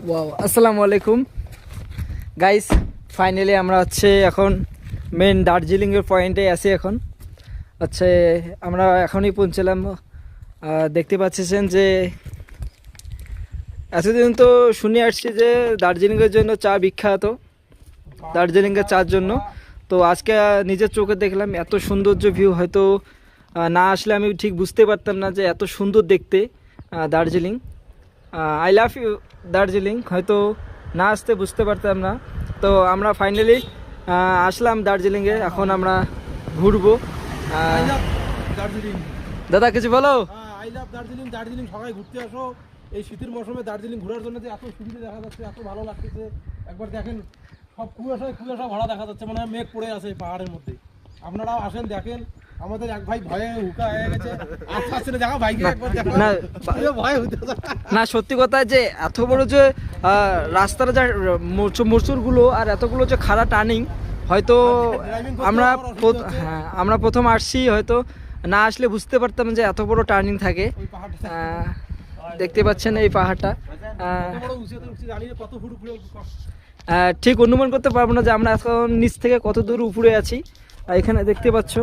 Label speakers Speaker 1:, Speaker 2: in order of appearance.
Speaker 1: Wow, আসসালামু আলাইকুম guys. Finally আমরা এখন মেন দার্জিলিংয়ের পয়েন্টে আছি এখন। আমরা এখনই পৌঁছলাম। দেখতে পাচ্ছেন যে এতদিন তো শুনে আসছি যে দার্জিলিংয়ের জন্য চা বিখ্যাত, দার্জিলিংয়ের চার জন্য। তো আজকে নিজের চোখে দেখলাম এত সৌন্দর্য ভিউ, হয়তো না আসলে আমি ঠিক বুঝতে পারতাম না যে এত সুন্দর দেখতে Darjeeling. I love you Darjeeling, হয়তো না আসতে বুঝতে পারতাম না। তো আমরা ফাইনালি আসলাম দার্জিলিংয়ে, এখন আমরা ঘুরবো।
Speaker 2: দার্জিলিং
Speaker 1: দাদা কিছু বলো।
Speaker 2: I love Darjeeling. দার্জিলিং সবাই ঘুরতে আসো। এই শীতের মৌসুমে দার্জিলিং ঘোরার জন্য যে এত সুবিধা দেখা যাচ্ছে, এত ভালো লাগতেছে। একবার দেখেন, সব কুয়াশায় কুয়াশা ভরা দেখা যাচ্ছে, মানে মেঘ পড়ে আছে পাহাড়ের মধ্যে। আপনারাও আসেন, দেখেন। আমাদের এক ভাই ভয়ে হুকা হয়ে গেছে, আসছে না। দেখা ভাইকে একবার দেখো
Speaker 1: না,
Speaker 2: ভয় হইতে
Speaker 1: না সত্যি কথা যে এত বড় যে রাস্তার যা মোচড়গুলো আর এতগুলো যে খাড়া টার্নিং, হয়তো আমরা প্রথম আসছি, হয়তো না আসলে বুঝতে পারতাম যে এত বড় টার্নিং থাকে। দেখতে পাচ্ছেন এই পাহাড়টা,
Speaker 2: কত ফুট উপরে।
Speaker 1: ঠিক অনুমান করতে পারবো না যে আমরা এখন নিচ থেকে কত দূর উপরে আছি। এখানে দেখতে পাচ্ছ